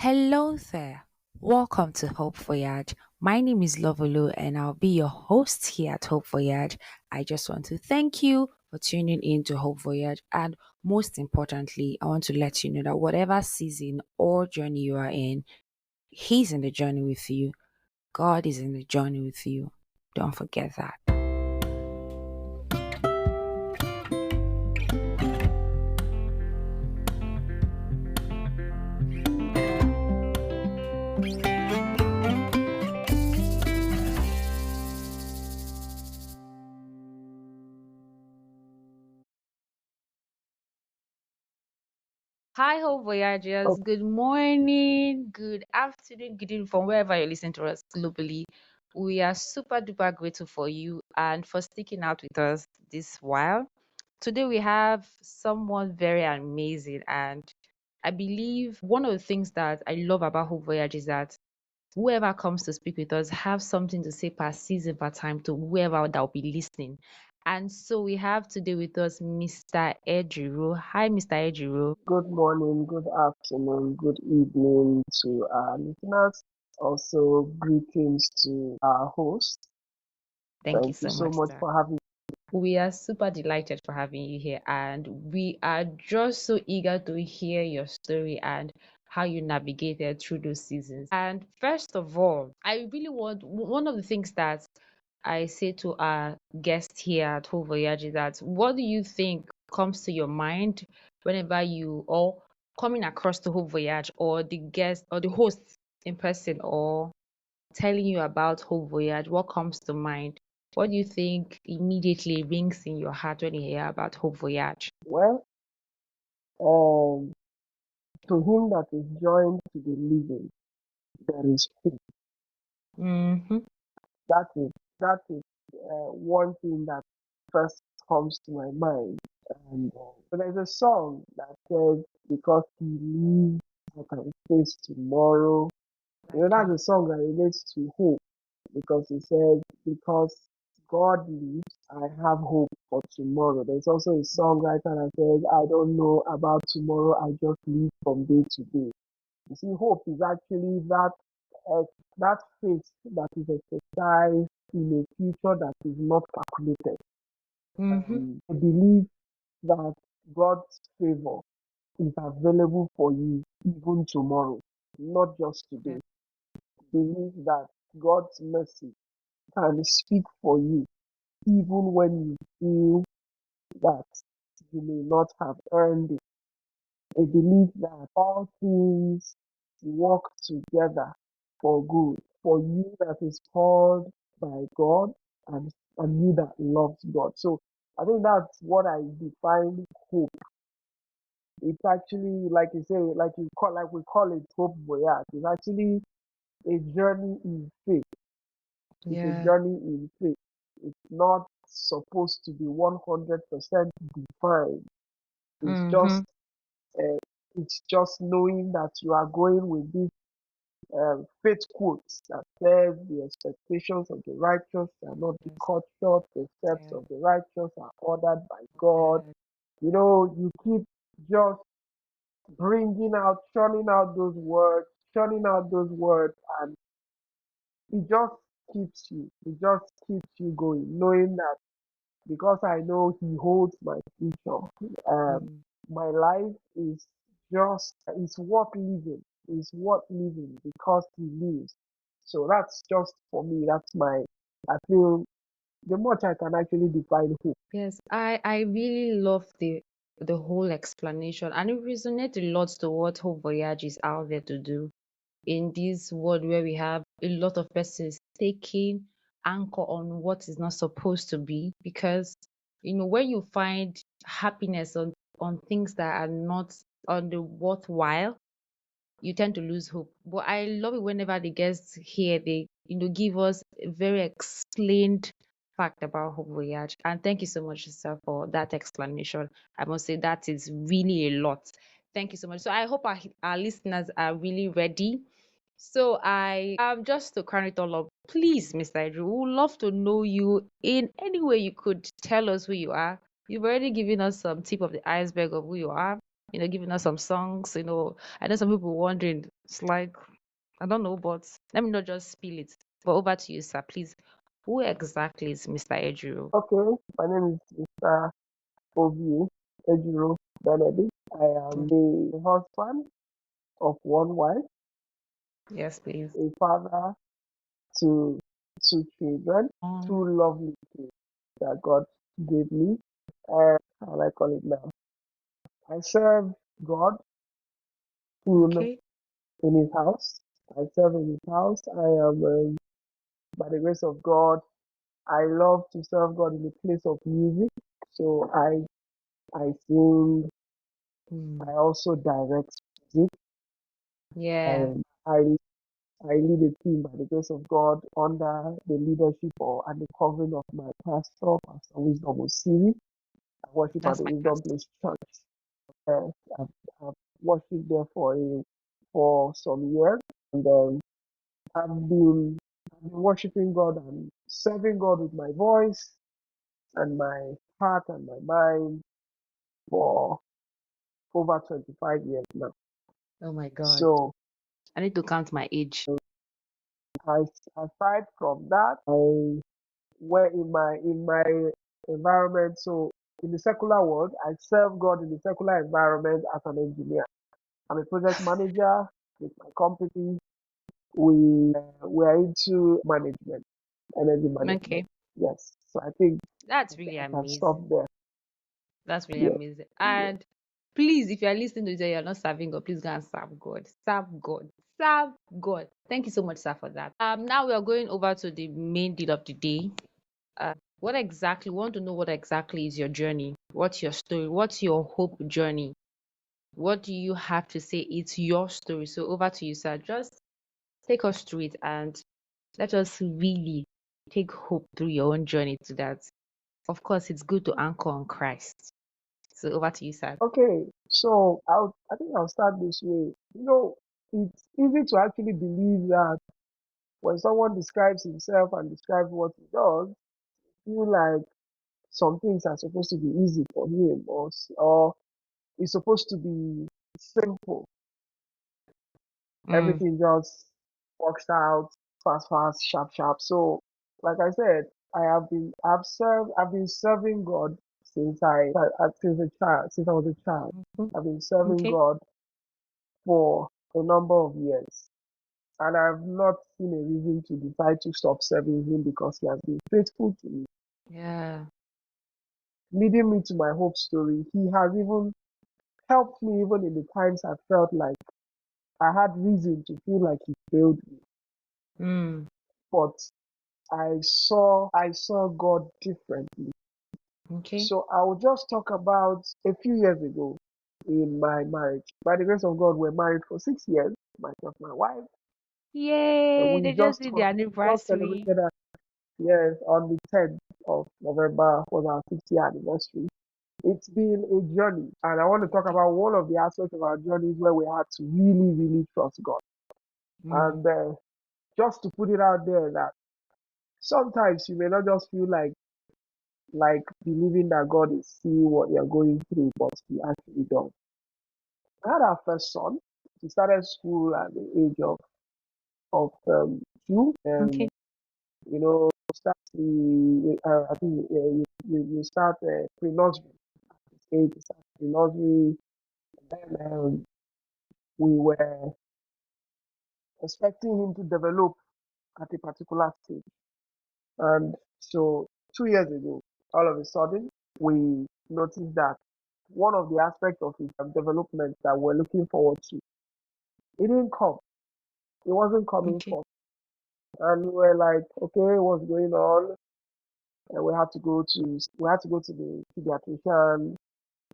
Hello there. Welcome to Hope Voyage. My name is Lovelu and I'll be your host here at Hope Voyage. I just want to thank you for tuning in to Hope Voyage, and most importantly, I want to let you know that whatever season or journey you are in, He's in the journey with you. God is in the journey with you. Don't forget that. Hi, Hope Voyagers. Oh, Good morning, good afternoon, good evening from wherever you're listening to us globally. We are super duper grateful for you and for sticking out with us this while. Today, we have someone very amazing, and I believe one of the things that I love about Hope Voyage is that whoever comes to speak with us have something to say per season, per time to whoever that will be listening. And so we have today with us Mr. Ejiro. Hi, Mr. Ejiro. good morning, good afternoon, good evening to our listeners. Also, greetings to our host. Thank you Thank you so so much, much sir. for having We are super delighted for having you here, and we are just so eager to hear your story and how you navigated through those seasons. And first of all, I really want one of the things that I say to our guest here at Whole Voyage is that what do you think comes to your mind whenever you or coming across the Whole Voyage or the guest or the host in person or telling you about Whole Voyage, what comes to mind? What do you think immediately rings in your heart when you hear about Whole Voyage? well. Um, to him that is joined to the living, there is hope. Mm-hmm. That is one thing that first comes to my mind. And so there's a song that says, "Because He lives, I can face tomorrow." That's Okay. a song that relates to hope because it says, because God lives, I have hope for tomorrow. There's also a songwriter that says, I don't know about tomorrow, I just live from day to day. You see, hope is actually uh, that faith that is exercised in a future that is not calculated. Mm-hmm. I believe that God's favor is available for you even tomorrow, not just Yeah. today. Believe that God's mercy can speak for you even when you feel that you may not have earned it. I believe that all things work together for good for you that is called by God and, and you that loves God. So I think that's what I define hope. It's actually like you say, like we call it hope voyage. It's actually a journey in faith. It's a Yeah. journey in faith. It's not supposed to be 100% defined. It's Mm-hmm. just uh, it's just knowing that you are going with this faith quotes that says the expectations of the righteous shall not be Yes. cut short. The steps Yeah. of the righteous are ordered by God. Yeah. You keep just bringing out, churning out those words, and it just keeps you going, knowing that because I know He holds my future. Mm. My life is worth living. Is worth living because He lives. So that's just for me. I feel the much I can actually define hope. Yes, I really love the whole explanation, and it resonates a lot to what Whole Voyage is out there to do in this world where we have a lot of persons taking anchor on what is not supposed to be, because when you find happiness on things that are not on the worthwhile, you tend to lose hope. But I love it whenever the guests here, they give us a very explained fact about Hope Voyage. And thank you so much, sir, for that explanation. I must say that is really a lot. Thank you so much. So I hope our listeners are really ready. So I just to carry it all up, please, Mr. Andrew, we would love to know you in any way you could tell us who you are. You've already given us some tip of the iceberg of who you are. giving us some songs. I know some people wondering. It's like, I don't know, but let me not just spill it. But over to you, sir. Please, who exactly is Mr. Ejiro? Okay, my name is Mr. Ovi Ejiro Benedict. I am the husband of one wife, Yes, please. a father to two children, Um, two lovely kids that God gave me. How I call it now? I serve God in, okay. in His house. I serve in His house. I am, by the grace of God, I love to serve God in the place of music. So I sing. Hmm. I also direct music. Yeah, Um, I I lead a team by the grace of God under the leadership or and the covering of my Pastor Wisdom Osiri. I worship at that's the my Wisdom pastor. Place Church. Uh, I've worshipped there for some years, and I've been worshiping God and serving God with my voice and my heart and my mind for over 25 years now. Oh my God. So I need to count my age. I, aside from that, I were in my environment. So in the secular world, I serve God in the secular environment as an engineer. I'm a project manager with my company. We are into management, energy management. Okay. Yes. So I think That's really I can stop amazing. there. That's really Yeah. amazing. Yeah. And please, if you're listening to this, you're not serving God, please go and serve God. Serve God. Serve God. Thank you so much, sir, for that. Now we are going over to the main deal of the day. What exactly, we want to know what exactly is your journey? What's your story? What's your hope journey? What do you have to say? It's your story. So over to you, sir. Just take us through it and let us really take hope through your own journey to that. Of course, it's good to anchor on Christ. So over to you, sir. Okay. So I think I'll start this way. It's easy to actually believe that when someone describes himself and describes what he does, feel like some things are supposed to be easy for him, or it's supposed to be simple. Mm, Everything just works out fast, fast, sharp, sharp. So, like I said, I've been serving God since a child, since I was a child. mhm. I've been serving Okay. God for a number of years. And I've not seen a reason to decide to stop serving Him because He has been faithful to me, Yeah. leading me to my hope story. He has even helped me even in the times I felt like I had reason to feel like He failed me. Mm, But I saw God differently. okay. So I will just talk about a few years ago in my marriage. By the grace of God, we're married for 6 years, myself, my wife, and Yay! They just did the we just anniversary. celebrated our years on the 10th of November was our 6th year anniversary. It's been a journey, and I want to talk Okay. about one of the aspects of our journeys where we had to really, really trust God. Mm, And just to put it out there that sometimes you may not just feel like believing that God is seeing what you're going through, but He actually does. I had our first son. He started school at the age of 2, okay. and start I think you start pre-nursery. Age you start pre-nursery, and then we were expecting him to develop at a particular stage. And so 2 years ago, all of a sudden, we noticed that one of the aspects of his development that we're looking forward to, it didn't come. It wasn't coming Okay. forth. And we were like, okay, what's going on? And we had to go to the pediatrician,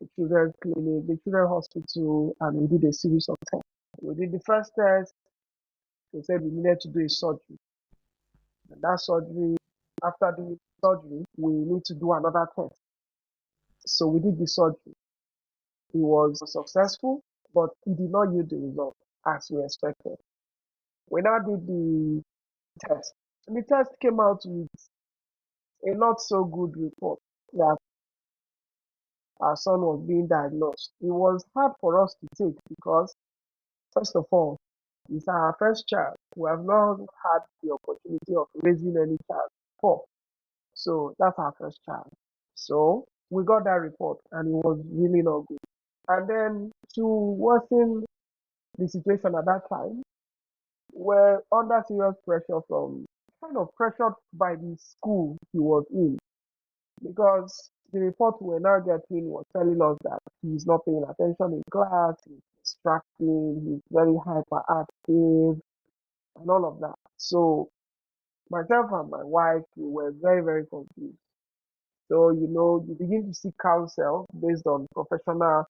the children's clinic, the children's hospital, and we did a series of tests. We did the first test. They said we needed to do a surgery. And that surgery, after the surgery, we need to do another test. So we did the surgery. He was successful, but he did not yield the result as we expected. We now did the test. And the test came out with a not so good report that our son was being diagnosed, it was hard for us to take because, first of all, it's our first child. We have not had the opportunity of raising any child before. So that's our first child. So we got that report and it was really not good. And then to worsen the situation at that time, we're under serious pressure from kind of pressured by the school he was in because the report we're now getting was telling us that he's not paying attention in class, he's distracting, he's very hyperactive, and all of that. So myself and my wife, we were very, very confused. So, you begin to seek counsel based on professional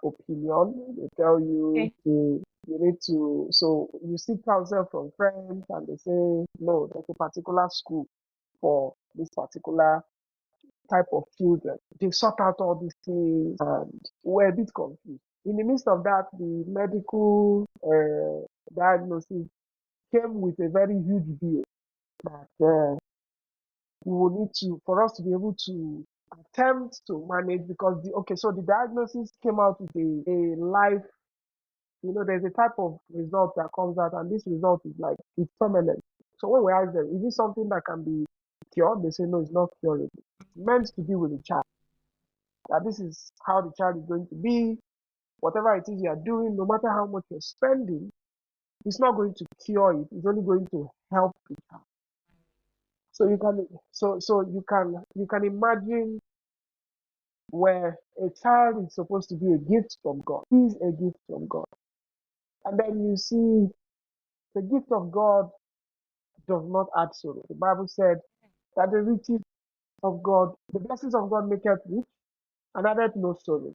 opinion. They tell you Okay. you need to, so you seek counsel from friends and they say, no, there's a particular school for this particular type of children. They sort out all these things and we're a bit confused. In the midst of that, the medical diagnosis came with a very huge bill that we will need to, for us to be able to attempt to manage because so the diagnosis came out with a life, there's a type of result that comes out and this result is like, it's permanent. So when we ask them, is this something that can be cured? They say, no, it's not curable. It's meant to be with the child. That this is how the child is going to be. Whatever it is you are doing, no matter how much you're spending, it's not going to cure it. It's only going to help the child. So you can imagine where a child is supposed to be a gift from God, is a gift from God. And then you see the gift of God does not add sorrow. The Bible said that the riches of God, the blessings of God make it rich and added no sorrow.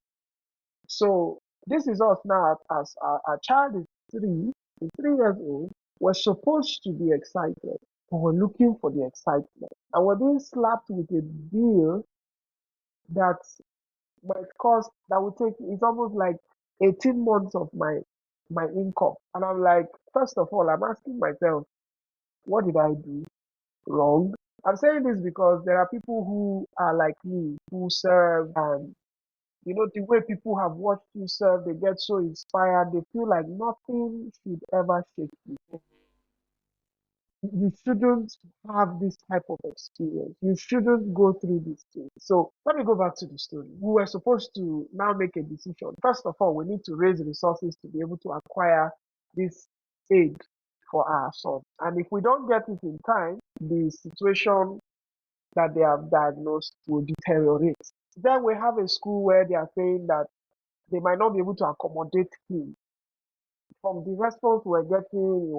So this is us now as our child is 3 years old. We're supposed to be excited, but we're looking for the excitement. And we're being slapped with a bill that might cost, that would take, it's almost like 18 months of my income. And I'm like, first of all, I'm asking myself, what did I do wrong? I'm saying this because there are people who are like me, who serve, and the way people have watched you serve, they get so inspired, they feel like nothing should ever shake you. You shouldn't have this type of experience. You shouldn't go through this thing. So let me go back to the story. We were supposed to now make a decision. First of all, we need to raise resources to be able to acquire this aid for our son. And if we don't get it in time, the situation that they have diagnosed will deteriorate. Then we have a school where they are saying that they might not be able to accommodate him. From the response we're getting,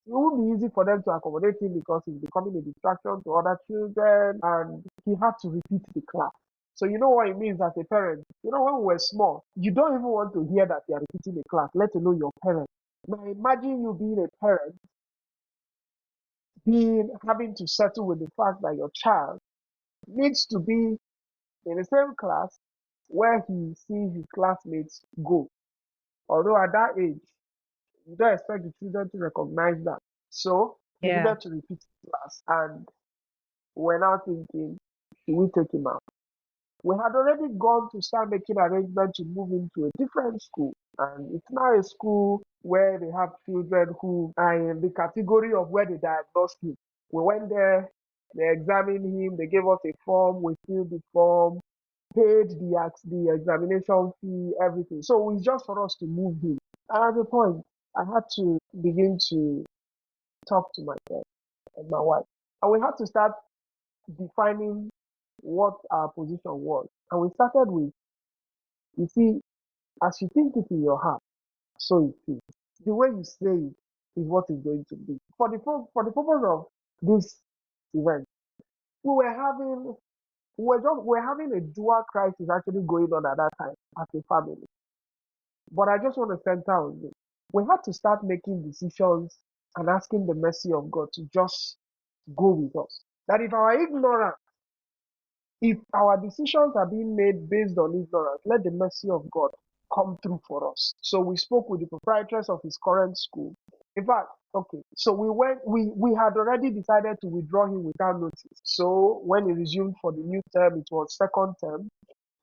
it would be easy for them to accommodate him because he's becoming a distraction to other children and he had to repeat the class. So you know what it means as a parent. When we were small, you don't even want to hear that they are repeating a class, let alone your parent. Now imagine you being a parent, having to settle with the fact that your child needs to be in the same class where he sees his classmates go. Although at that age, you don't expect the children to recognize that. So he Yeah. needed to repeat class. And we're now thinking, should we take him out? We had already gone to start making arrangements to move into a different school. And it's now a school where they have children who are in the category of where they diagnosed him. We went there, they examined him, they gave us a form, we filled the form, paid the examination fee, everything. So it's just for us to move him. And at the point, I had to begin to talk to myself and my wife. And we had to start defining what our position was. And we started with, you see, as you think it in your heart, so it is. The way you say it is what is going to be. For the purpose of this event, we were having a dual crisis actually going on at that time as a family. But I just want to center on this. We had to start making decisions and asking the mercy of God to just go with us. That if our decisions are being made based on ignorance, let the mercy of God come through for us. So we spoke with the proprietors of his current school. In fact, okay, so we had already decided to withdraw him without notice. So when he resumed for the new term, it was second term.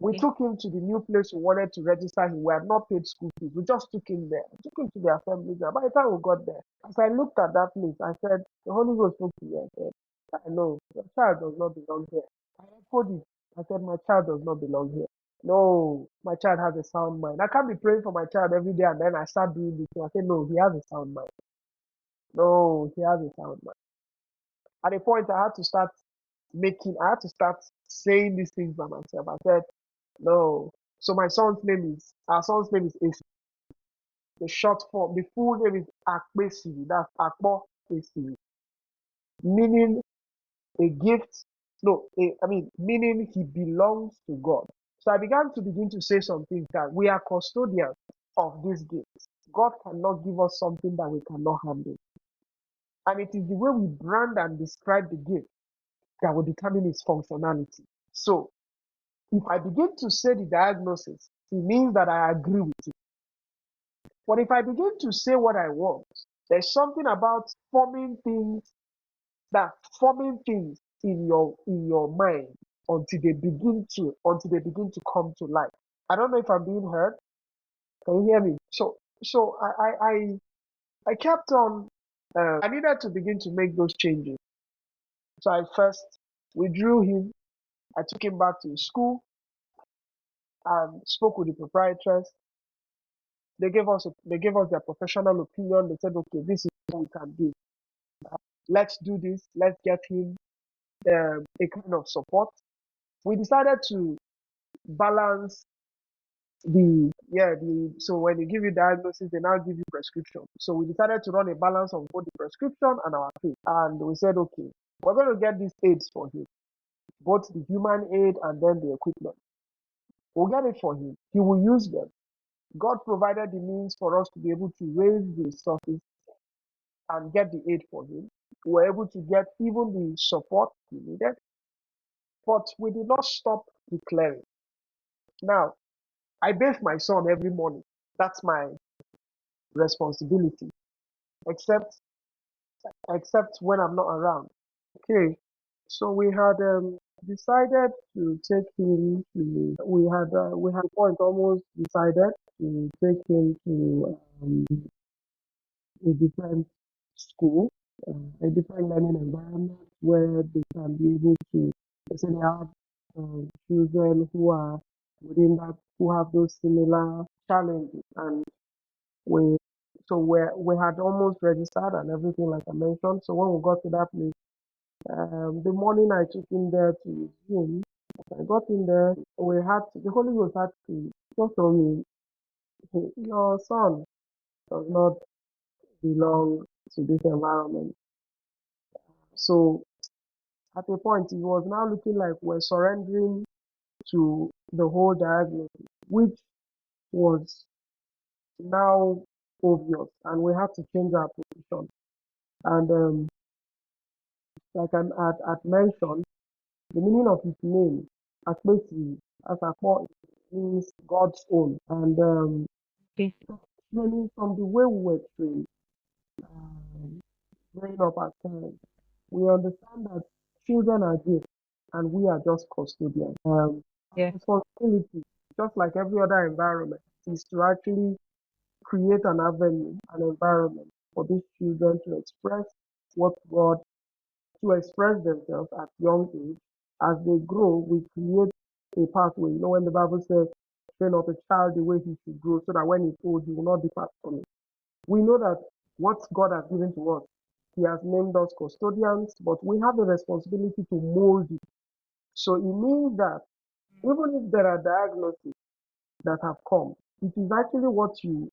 We Okay. took him to the new place we wanted to register him. We had not paid school fees. We just took him there. We took him to the assembly ground. By the time we got there, as I looked at that place, I said, the Holy Ghost spoke to me. I said, I know, your child does not belong here. I echoed it. I said, my child does not belong here. No, my child has a sound mind. I can't be praying for my child every day and then I start doing this. I said, no, he has a sound mind. No, he has a sound mind. At a point, I had to start saying these things by myself. I said, no. So our son's name is AC. The short form, the full name is Akbesi. That's Akbo AC, meaning a gift. No, meaning he belongs to God. So I began to say some things that we are custodians of this gift. God cannot give us something that we cannot handle. And it is the way we brand and describe the gift that will determine its functionality. So if I begin to say the diagnosis, it means that I agree with it. But if I begin to say what I want, there's something about forming things in your mind until they begin to come to life. I don't know if I'm being heard. Can you hear me? So I kept on. I needed to begin to make those changes. So I first withdrew him. I took him back to his school and spoke with the proprietors. They gave us their professional opinion. They said, okay, this is what we can do. Let's do this. Let's get him a kind of support. We decided to balance so when they give you diagnosis, they now give you prescription. So we decided to run a balance of both the prescription and our faith. And we said, okay, we're going to get these aids for him, both the human aid and then the equipment. We'll get it for him. He will use them. God provided the means for us to be able to raise the resources and get the aid for him. We were able to get even the support he needed, but we did not stop declaring. Now, I bathe my son every morning. That's my responsibility, except when I'm not around. Okay, so we had decided to take him to. We had point almost decided to take him to a different school, a different learning environment where they can be able to, let's say they have children who are within that, who have those similar challenges. And we, we had almost registered and everything like I mentioned. So when we got to that place, the morning I took him there to Zoom, I got in there, the Holy Ghost had to just tell me, "Hey, your son does not belong to this environment." So at a point, it was now looking like we're surrendering to the whole diagnosis, which was now obvious, and we had to change our position. And like I'd mentioned, the meaning of his name, Akbesi, as I call it, means God's own. And Okay. learning from the way we were trained, um, growing up as parents, we understand that children are gifts and we are just custodians. Our Yeah. responsibility, just like every other environment, is to actually create an avenue, an environment for these children to express what God, to express themselves at young age. As they grow, we create a pathway. You know, when the Bible says, train up a child the way he should grow, so that when he's old, he will not depart from it. We know that what God has given to us, He has named us custodians, but we have the responsibility to mold it. So it means that even if there are diagnoses that have come, it is actually what you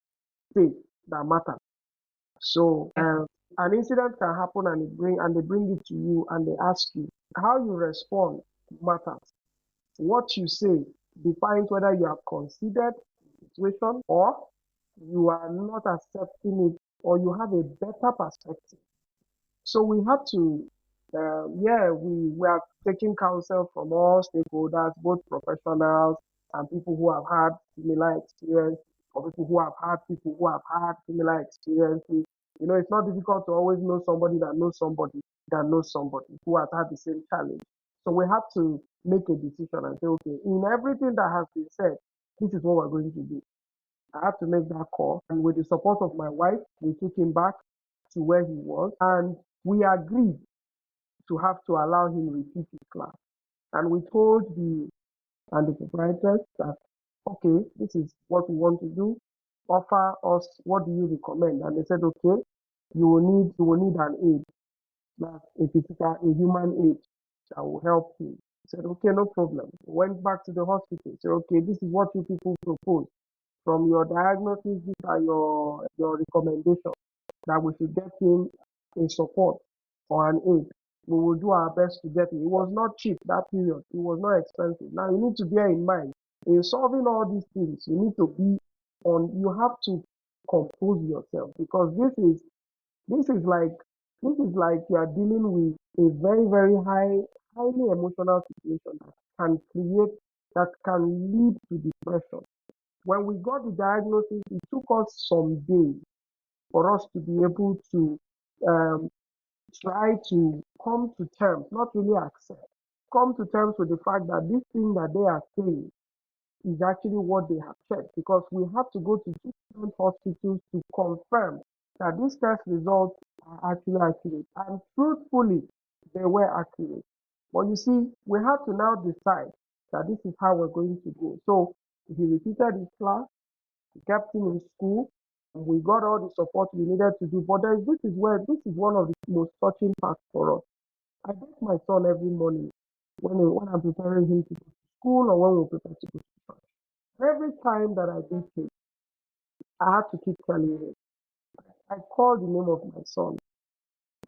say that matters. So Yeah. an incident can happen and they bring it to you and they ask you how you respond matters. What you say defines whether you have considered the situation or you are not accepting it or you have a better perspective. So we had to, we are taking counsel from all stakeholders, both professionals and people who have had similar experience, or people who have had similar experiences. You know, it's not difficult to always know somebody that knows somebody who has had the same challenge. So we had to make a decision and say, okay, in everything that has been said, this is what we're going to do. I had to make that call. And with the support of my wife, we took him back to where he was. And we agreed to have to allow him repeat his class. And we told the proprietors that, okay, this is what we want to do. Offer us, what do you recommend? And they said, okay, you will need an aid, like a human aid that will help you. I said, okay, no problem. Went back to the hospital. Said, okay, this is what you people propose. From your diagnosis, these are your recommendations that we should get him a support or an aid. We will do our best to get it. It was not cheap that period. It was not expensive. Now you need to bear in mind, in solving all these things, you need to be on. You have to compose yourself because this is like you are dealing with a very highly emotional situation that can lead to depression. When we got the diagnosis, it took us some days for us to be able to um, try to come to terms, not really accept, come to terms with the fact that this thing that they are saying is actually what they have checked because we have to go to two different hospitals to confirm that these test results are actually accurate. And truthfully, they were accurate. But you see, we have to now decide that this is how we're going to go. So he repeated his class, we kept him in school, and we got all the support we needed to do. But this is one of the most touching parts for us. I get my son every morning when I'm preparing him to go to school or when we prepare to go to church. Every time that I do it, I have to keep telling him. I call the name of my son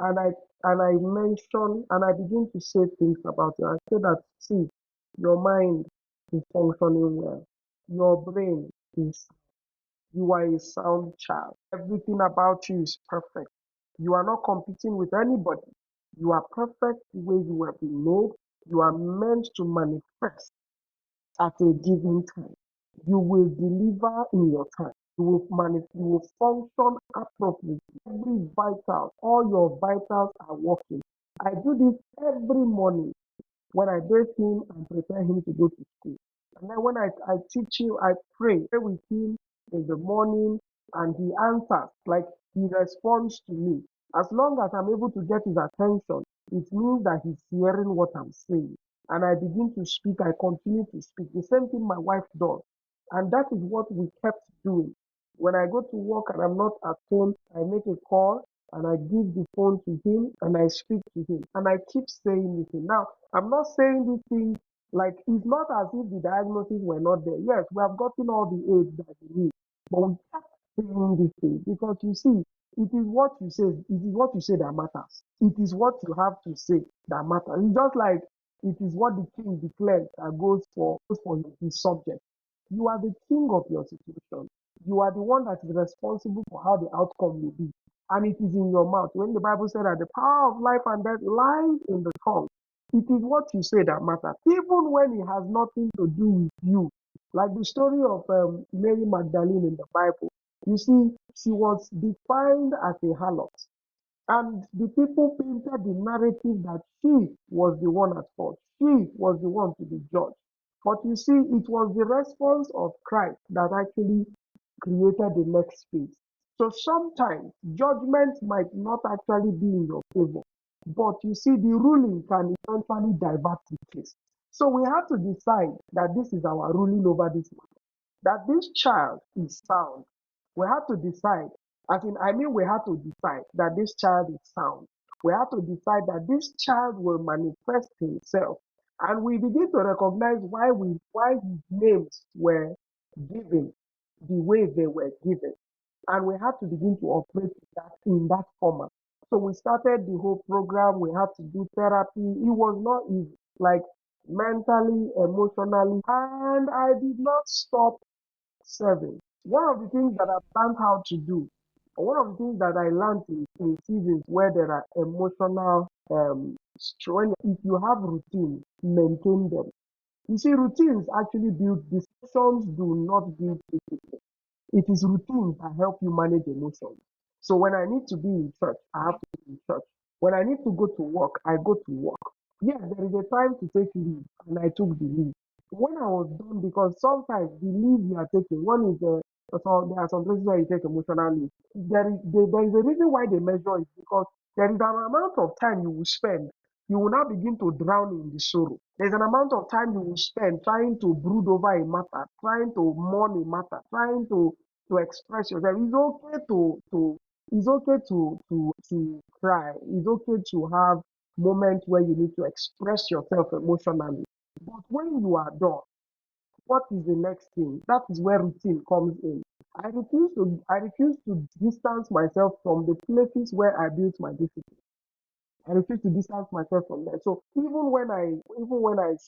and I mention and I begin to say things about it. I say that see, your mind is functioning well. Your brain is you are a sound child. Everything about you is perfect. You are not competing with anybody. You are perfect the way you have been made. You are meant to manifest at a given time. You will deliver in your time. You will function appropriately. Every vital, all your vitals are working. I do this every morning when I bathe him and prepare him to go to school. And then when I teach him, I pray with him in the morning and he answers, like he responds to me. As long as I'm able to get his attention, it means that he's hearing what I'm saying. And I begin to speak, I continue to speak. The same thing my wife does. And that is what we kept doing. When I go to work and I'm not at home, I make a call and I give the phone to him and I speak to him. And I keep saying this thing. Now, I'm not saying these things like it's not as if the diagnosis were not there. Yes, we have gotten all the aids that we need, but we kept saying these things because you see, it is what you say. It is what you say that matters. It is what you have to say that matters. It's just like it is what the king declares that goes for his subject. You are the king of your situation. You are the one that is responsible for how the outcome will be. And it is in your mouth. When the Bible said that the power of life and death lies in the tongue, it is what you say that matters, even when it has nothing to do with you. Like the story of Mary Magdalene in the Bible. You see, she was defined as a harlot. And the people painted the narrative that she was the one at fault. She was the one to be judged. But you see, it was the response of Christ that actually created the next phase. So sometimes judgment might not actually be in your favor. But you see, the ruling can eventually divert the case. So we have to decide that this is our ruling over this matter, that this child is sound. We have to decide, we have to decide that this child is sound. We have to decide that this child will manifest himself. And we begin to recognize why his names were given the way they were given. And we had to begin to operate in that format. So we started the whole program. We had to do therapy. It was not easy, like mentally, emotionally, and I did not stop serving. One of the things that I've learned how to do, or one of the things that I learned in seasons where there are emotional strain, if you have routines, maintain them. You see, routines actually build decisions, do not build discipline. It is routines that help you manage emotions. So when I need to be in church, I have to be in church. When I need to go to work, I go to work. Yes, there is a time to take leave, and I took the leave. When I was done, because sometimes the leave you are taking, one is so there are some places where you take emotional leave. There is a reason why they measure it because there is an amount of time you will spend. You will now begin to drown in the sorrow. There's an amount of time you will spend trying to brood over a matter, trying to mourn a matter, trying to express yourself. It's okay to cry. It's okay to have moment where you need to express yourself emotionally. But when you are done, what is the next thing? That is where routine comes in. I refuse to distance myself from the places where I built my discipline. I refuse to distance myself from that. So even when I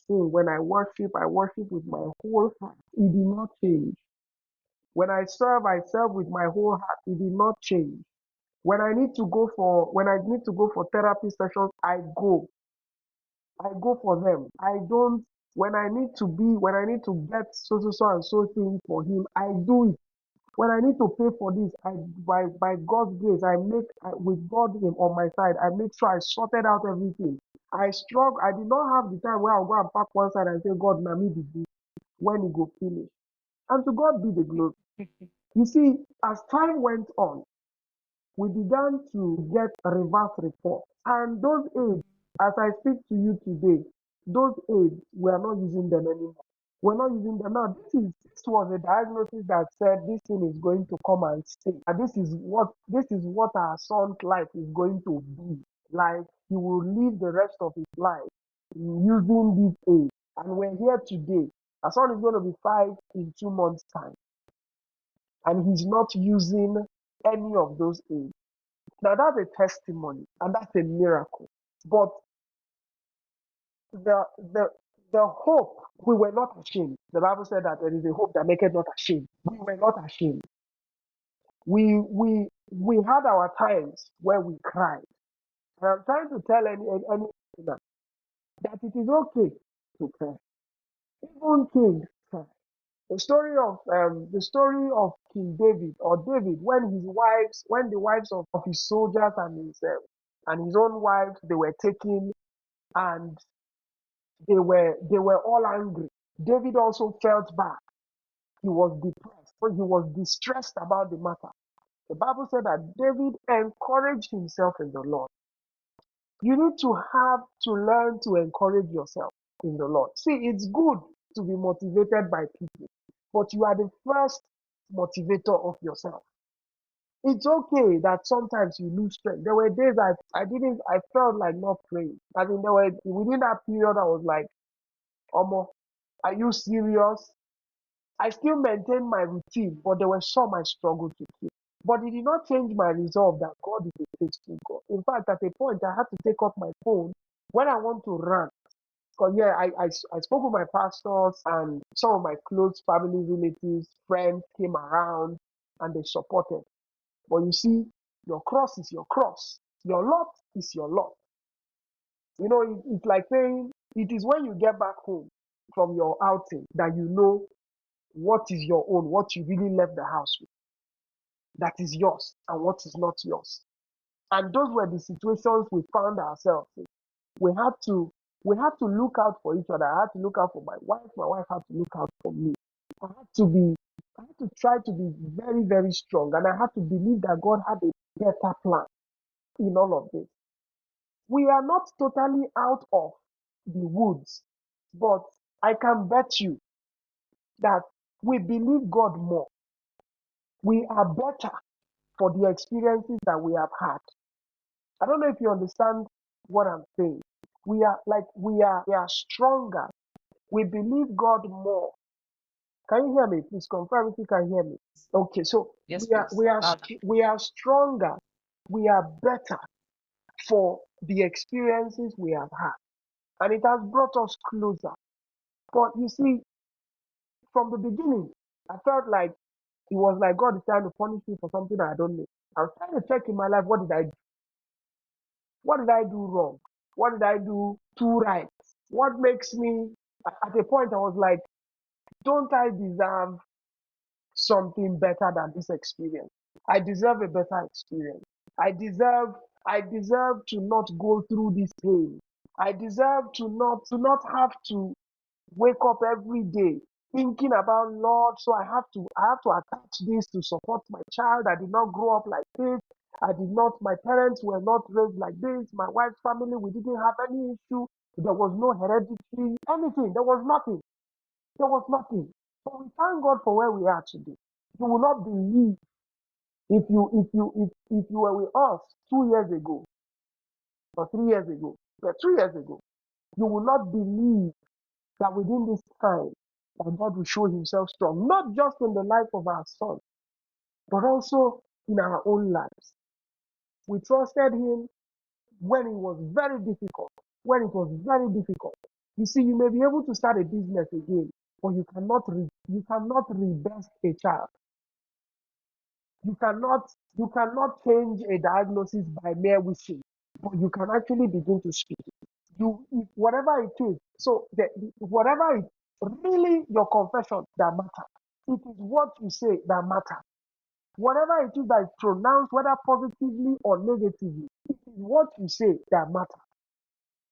sing, when I worship with my whole heart. It did not change. When I serve with my whole heart. It did not change. When I need to go for therapy sessions, I go for them. I don't when I need to get so and so thing for him, I do it. When I need to pay for this, by God's grace, with God on my side, I make sure I sorted out everything. I struggle. I did not have the time where I'll go and park one side and say, God, now me did this when it go finish. And to God be the glory. You see, as time went on, we began to get reverse reports. And those aids, as I speak to you today, those aids, we are not using them anymore. We're not using them now. This was a diagnosis that said this thing is going to come and stay. And this is what our son's life is going to be. Like he will live the rest of his life using these aids. And we're here today. Our son is going to be 5 in 2 months' time. And he's not using any of those aids. Now that's a testimony and that's a miracle. But the the the hope, we were not ashamed. The Bible said that there is a hope that maketh not ashamed. We were not ashamed. We had our times where we cried. And I'm trying to tell any listener that it is okay to cry. Even kings cry. The story of King David or David when the wives of his soldiers and his own wives they were taken and they were all angry. David also felt bad. He was depressed. He was distressed about the matter. The Bible said that David encouraged himself in the Lord. You need to learn to encourage yourself in the Lord. See, it's good to be motivated by people, but you are the first motivator of yourself. It's okay that sometimes you lose strength. There were days I felt like not praying. I mean, there were within that period I was like, Omo, are you serious? I still maintained my routine, but there were some I struggled to keep. But it did not change my resolve that God is a faithful God. In fact, at a point, I had to take up my phone when I want to run. Because, yeah, I spoke with my pastors and some of my close family relatives, friends came around and they supported. But you see, your cross is your cross. Your lot is your lot. It's like saying it is when you get back home from your outing that you know what is your own, what you really left the house with, that is yours, and what is not yours. And those were the situations we found ourselves in. We had to we had to look out for each other. I had to look out for my wife. My wife had to look out for me. I had to be I had to try to be very, very strong. And I had to believe that God had a better plan in all of this. We are not totally out of the woods, but I can bet you that we believe God more. We are better for the experiences that we have had. I don't know if you understand what I'm saying. We are stronger. We believe God more. Can you hear me? Please confirm if you can hear me. Okay, so Yes, we are please. we are Loud. we are stronger. We are better for the experiences we have had, and it has brought us closer. But you see, from the beginning, I felt like it was like God is trying to punish me for something I don't know. I was trying to check in my life, what did I do wrong? What did I do too right? What makes me, at a point, I was like, don't I deserve something better than this experience? I deserve a better experience. I deserve to not go through this pain. I deserve to not have to wake up every day thinking about Lord, so I have to attach this to support my child. I did not grow up like this. I did not, my parents were not raised like this. My wife's family, we didn't have any issue. There was no hereditary, anything. There was nothing. There was nothing. But we thank God for where we are today. You will not believe if you were with us 2 years ago or 3 years ago, but 2 years ago, you will not believe that within this time that God will show himself strong, not just in the life of our son, but also in our own lives. We trusted him when it was very difficult. When it was very difficult. You see, you may be able to start a business again, but you cannot rebirth a child. You cannot change a diagnosis by mere wishing, but you can actually begin to speak. Whatever it is. So whatever it really your confession that matters. It is what you say that matters. Whatever it is that is pronounced, whether positively or negatively, it is what you say that matters.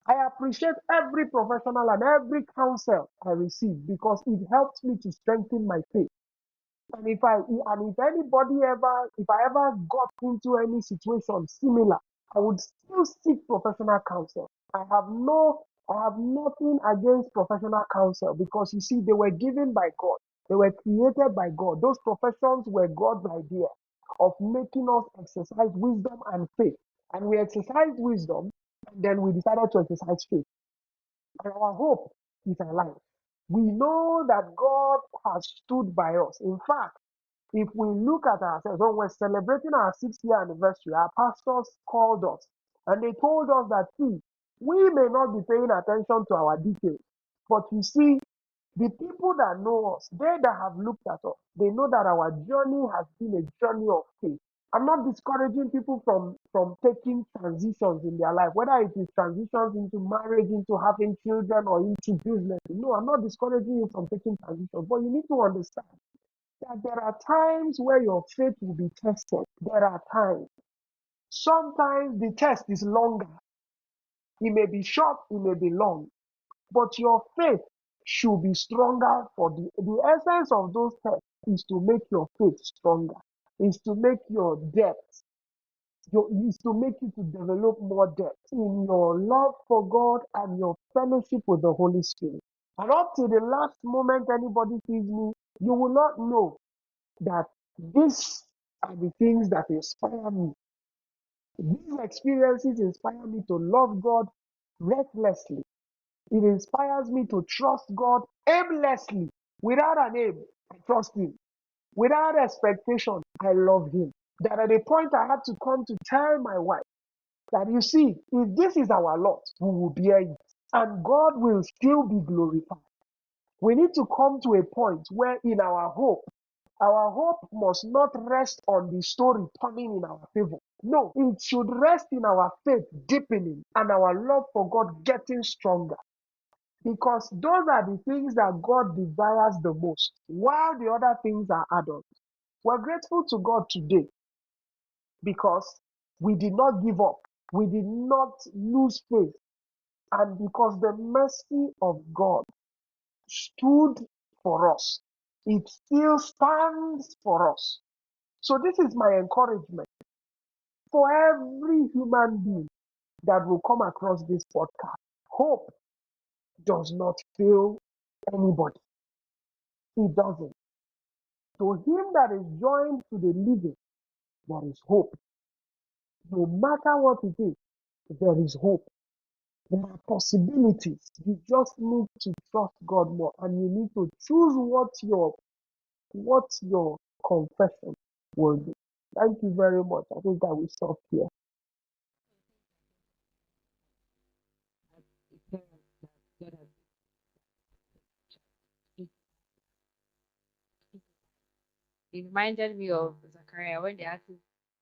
I appreciate every professional and every counsel I receive because it helps me to strengthen my faith. If I ever got into any situation similar, I would still seek professional counsel. I have nothing against professional counsel because you see, they were given by God. They were created by God. Those professions were God's idea of making us exercise wisdom and faith. And we exercised wisdom, and then we decided to exercise faith. And our hope is alive. We know that God has stood by us. In fact, if we look at ourselves, when we're celebrating our 6th year anniversary, our pastors called us and they told us that, see, we may not be paying attention to our details, but you see, the people that know us, they that have looked at us, they know that our journey has been a journey of faith. I'm not discouraging people from taking transitions in their life, whether it is transitions into marriage, into having children, or into business. No, I'm not discouraging you from taking transitions, but you need to understand that there are times where your faith will be tested. There are times. Sometimes the test is longer. It may be short, it may be long, but your faith should be stronger for the essence of those tests is to make your faith stronger, is to make your depth, is to make you to develop more depth in your love for God and your fellowship with the Holy Spirit. And up to the last moment anybody sees me, you will not know that these are the things that inspire me. These experiences inspire me to love God recklessly. It inspires me to trust God aimlessly. Without an aim, I trust Him. Without expectation, I love Him. That at a point I had to come to tell my wife that you see, if this is our lot, we will bear it. And God will still be glorified. We need to come to a point where in our hope must not rest on the story turning in our favor. No, it should rest in our faith deepening and our love for God getting stronger. Because those are the things that God desires the most, while the other things are add-ons. We're grateful to God today because we did not give up. We did not lose faith. And because the mercy of God stood for us, it still stands for us. So this is my encouragement for every human being that will come across this podcast. Hope does not fail anybody. It doesn't. To him that is joined to the living, there is hope. No matter what it is, there is hope. There are possibilities. You just need to trust God more and you need to choose what your confession will be. Thank you very much. I think I will stop here. It reminded me of Zachariah when they asked him,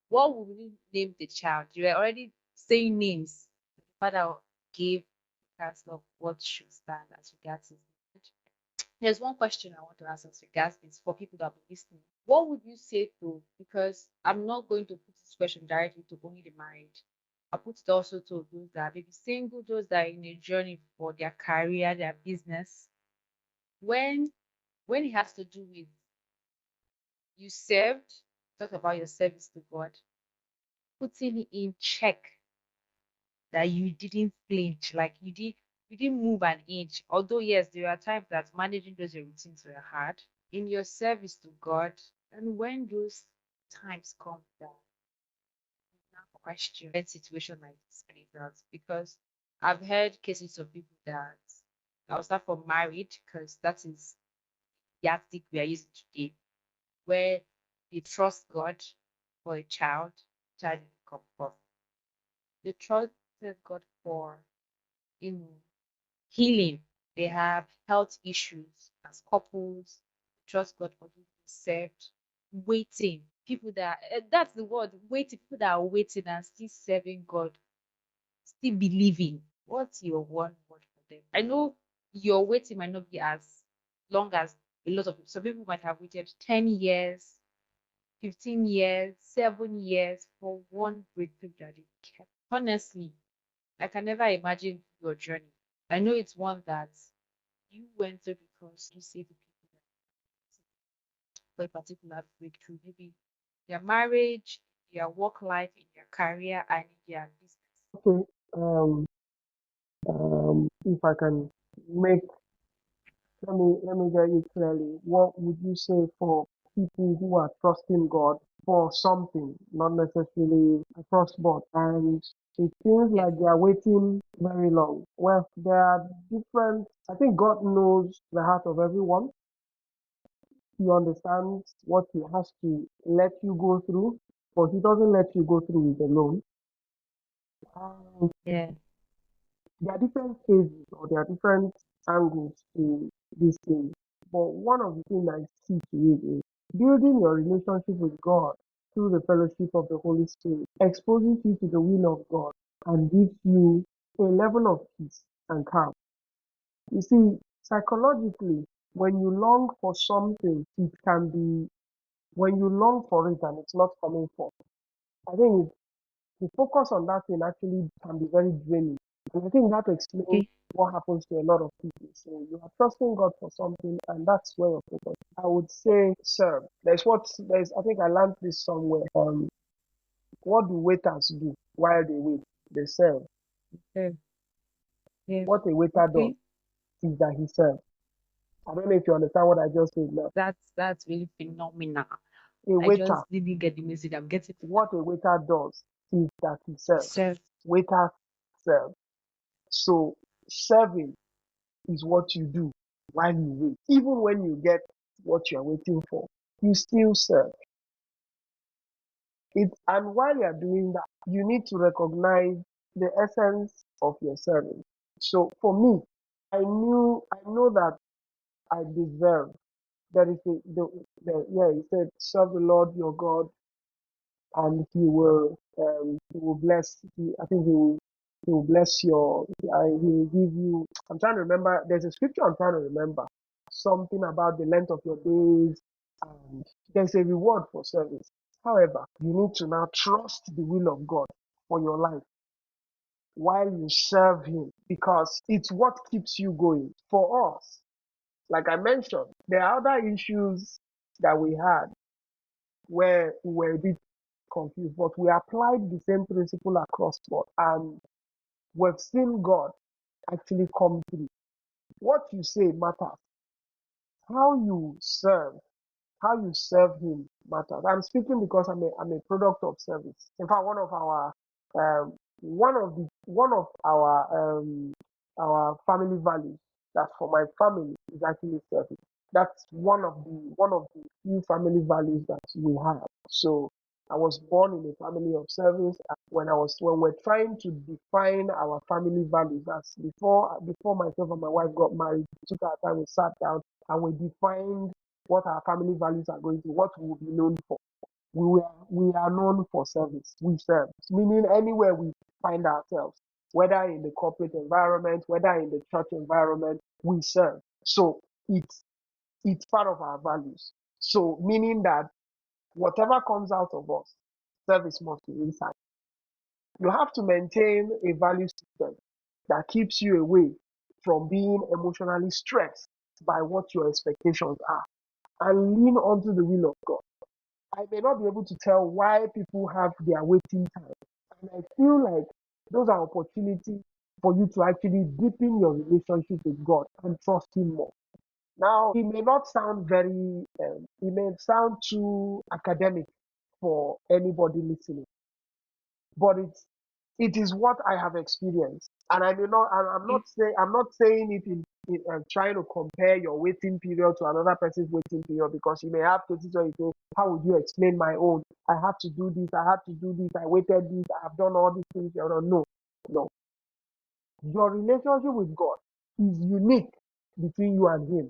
what would we name the child? You were already saying names. The father gave the counsel of what should stand as regards his name. There's one question I want to ask as regards this for people that have been listening. What would you say to, because I'm not going to put this question directly to only the married, I put it also to those that maybe single, those that are in a journey for their career, their business. When when it has to do with you served, talk about your service to God, putting in check that you didn't flinch, like you didn't move an inch. Although yes, there are times that managing those your routines were hard in your service to God, and when those times come that you now question when situation like this plays out, because I've heard cases of people that I'll start from married because that is the yardstick we are using today, where they trust God for a child didn't come forth. They trusted God for in healing. They have health issues as couples. Trust God for being saved. Waiting. People that that's the word, waiting. People that are waiting and still serving God, still believing. What's your one word for them? I know your waiting might not be as long as a lot of people. Some people might have waited 10 years, 15 years, 7 years for one breakthrough that they kept. Honestly, I can never imagine your journey. I know it's one that you went through because you see the people that for a particular breakthrough, maybe their marriage, their work life, in their career, and in their business. Okay. If I can make let me get you clearly. What would you say for people who are trusting God for something, not necessarily across board, and it feels Yes. like they are waiting very long? Well, there are different. I think God knows the heart of everyone. He understands what He has to let you go through, but He doesn't let you go through it alone. And Yeah. there are different phases or there are different angles to this thing. But one of the things I see to it is building your relationship with God through the fellowship of the Holy Spirit exposes you to the will of God and gives you a level of peace and calm. You see, psychologically, when you long for something, it can be when you long for it and it's not coming forth. I think the focus on that thing actually can be very draining. And I think that explains Okay. what happens to a lot of people. So you are trusting God for something, and that's where you're focused. I would say serve. There's I think I learned this somewhere. What do waiters do while they wait? They serve. Yeah. Yeah. What a waiter does Okay. is that he serves. I don't know if you understand what I just said now. That's really phenomenal. A I waiter, just didn't get the message. I'm getting it now. what a waiter does is that he serves. So Waiters serve. So serving is what you do while you wait. Even when you get what you're waiting for, you still serve it. And while you're doing that, you need to recognize the essence of your serving. So for me, I know that I deserve. There is yeah, he said, serve the Lord your God and he will bless I think he will bless your he will give you. I'm trying to remember, there's a scripture I'm trying to remember, something about the length of your days, and there's a reward for service. However, you need to now trust the will of God for your life while you serve him, because it's what keeps you going. For us, like I mentioned, there are other issues that we had where we were a bit confused, but we applied the same principle across board, and we've seen God actually come through. What you say matters. How you serve, how you serve Him matters. I'm speaking because I'm a product of service. In fact, one of our family values, that for my family, is actually service. That's one of the few family values that we have. So I was born in a family of service. When we're trying to define our family values, as before myself and my wife got married, we took our time, we sat down and we defined what our family values are going to, what we will be known for. We are known for service. We serve, meaning anywhere we find ourselves, whether in the corporate environment, whether in the church environment, we serve. So it's part of our values. So meaning that whatever comes out of us, service must be inside. You have to maintain a value system that keeps you away from being emotionally stressed by what your expectations are, and lean onto the will of God. I may not be able to tell why people have their waiting time. And I feel like those are opportunities for you to actually deepen your relationship with God and trust Him more. Now, it may not sound it may sound too academic for anybody listening, but it is what I have experienced. And I may not, and I'm not saying it in trying to compare your waiting period to another person's waiting period, because you may have cases where you say, how would you explain my own? I have to do this, I have to do this, I waited this, I have done all these things. You know, no, no. Your relationship with God is unique between you and Him.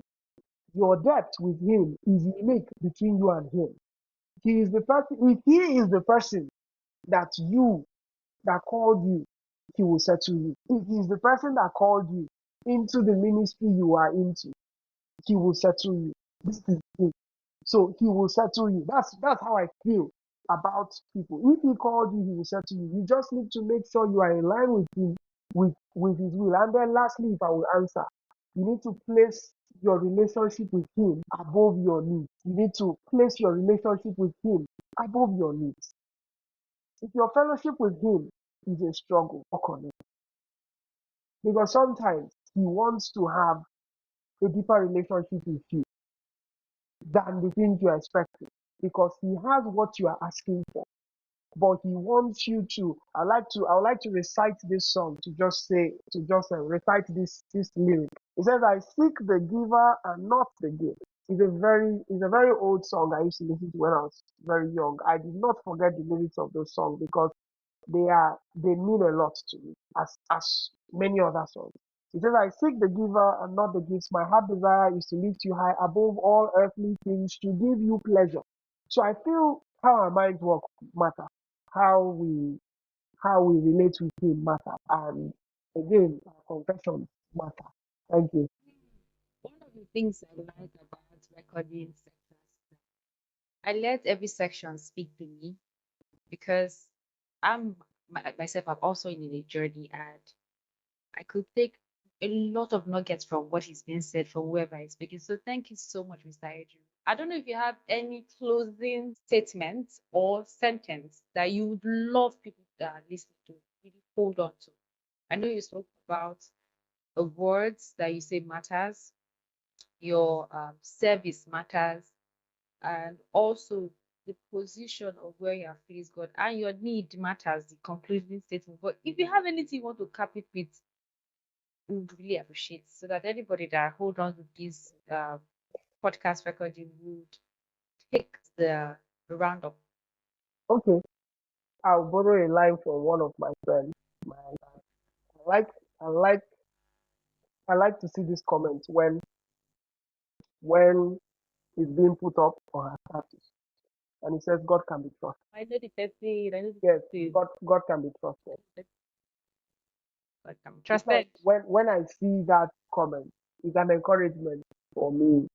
Your depth with Him is unique between you and Him. He is the person. If He is the person that you that called you, He will settle you. If He is the person that called you into the ministry you are into, He will settle you. This is it. So He will settle you. That's how I feel about people. If He called you, He will settle you. You just need to make sure you are in line with Him, with His will. And then lastly, if I will answer, you need to place your relationship with Him above your needs. You need to place your relationship with Him above your needs. If your fellowship with Him is a struggle, work on it. Because sometimes He wants to have a deeper relationship with you than the things you're expecting. Because He has what you are asking for. But He wants you to. I would like to recite this song, to just recite this lyric. It says, "I seek the giver and not the gift." It's a very old song I used to listen to when I was very young. I did not forget the lyrics of those songs because they mean a lot to me, as many other songs. It says, "I seek the giver and not the gifts. My heart desire is to lift you high above all earthly things, to give you pleasure." So I feel how our minds work matter, how we relate with Him matter, and again, our confessions matter. Thank you. One of the things I like about recording sections, I let every section speak to me because myself, I'm also in a journey, and I could take a lot of nuggets from what is being said from whoever is speaking. So thank you so much, Mr. Adrian. I don't know if you have any closing statement or sentence that you would love people that are listening to really hold on to. I know you spoke about the words that you say matters, your service matters, and also the position of where you are faced God and your need matters, the concluding statement. But if you have anything you want to cap it with, we would really appreciate, so that anybody that hold on to this podcast recording would take the roundup. Okay, I'll borrow a line from one of my friends. My, I like I like I like to see this comment when it's being put up on her status, and it says God can be trusted. I know the person, I know the Yes, person. God can be trusted. But I'm In fact, trusted. when I see that comment, it's an encouragement for me.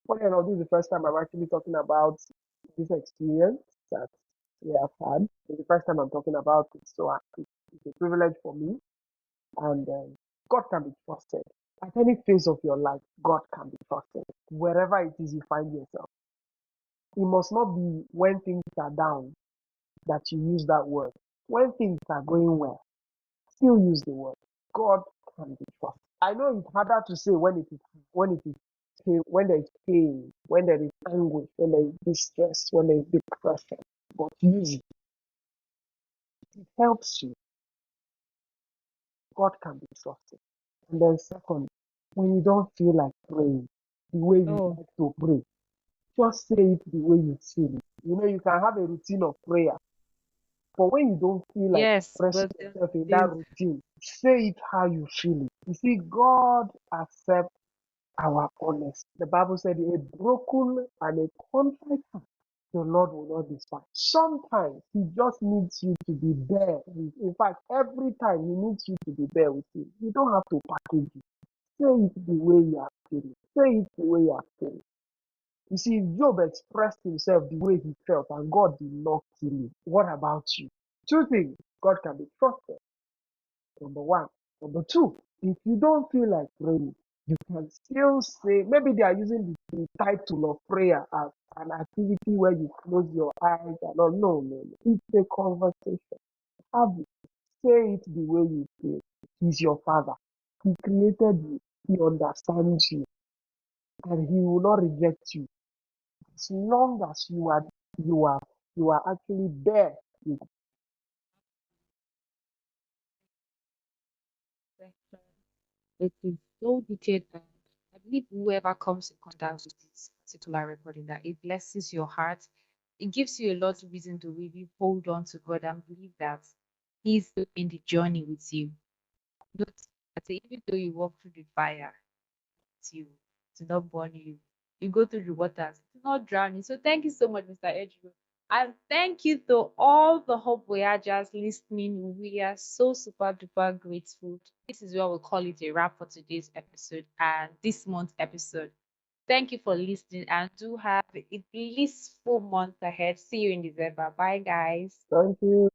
Funny enough, this is the first time I'm actually talking about this experience that we have had. It's the first time I'm talking about it, so it's a privilege for me. And God can be trusted. At any phase of your life, God can be trusted. Wherever it is you find yourself, it must not be when things are down that you use that word. When things are going well, still use the word. God can be trusted. I know it's harder to say when there is pain, when there is anguish, when there is distress, when there is depression. But use it. It helps you. God can be trusted. And then second, when you don't feel like praying the way you Oh, like to pray, just say it the way you feel it. You know, you can have a routine of prayer, but when you don't feel like yes, expressing but yourself in that there's routine, say it how you feel it. You see, God accepts our honesty. The Bible said, "A broken and a contrite heart, the Lord will not despise." Sometimes He just needs you to be there. In fact, every time He needs you to be there with Him. You don't have to package it. Say it the way you are feeling. Say it the way you are feeling. You see, if Job expressed himself the way he felt and God did not kill him, what about you? Two things. God can be trusted. Number one. Number two, if you don't feel like praying, you can still say, maybe they are using the title of prayer as an activity where you close your eyes and all. No, no, no. It's a conversation. Have it. Say it the way you feel. He's your father. He created you. He understands you. And he will not reject you. As long as you are you are actually there with Section. It is so detailed, and I believe whoever comes in contact with this particular recording, that it blesses your heart. It gives you a lot of reason to really hold on to God and believe that He's in the journey with you. Not, I say, even though you walk through the fire, you to not burn you. You go through the waters to not drown you. So thank you so much, Mr. Edgewood. And thank you to all the Hope Voyagers listening. We are so super duper grateful. This is what we'll call it a wrap for today's episode and this month's episode. Thank you for listening and do have a blissful month ahead. See you in December. Bye, guys. thank you.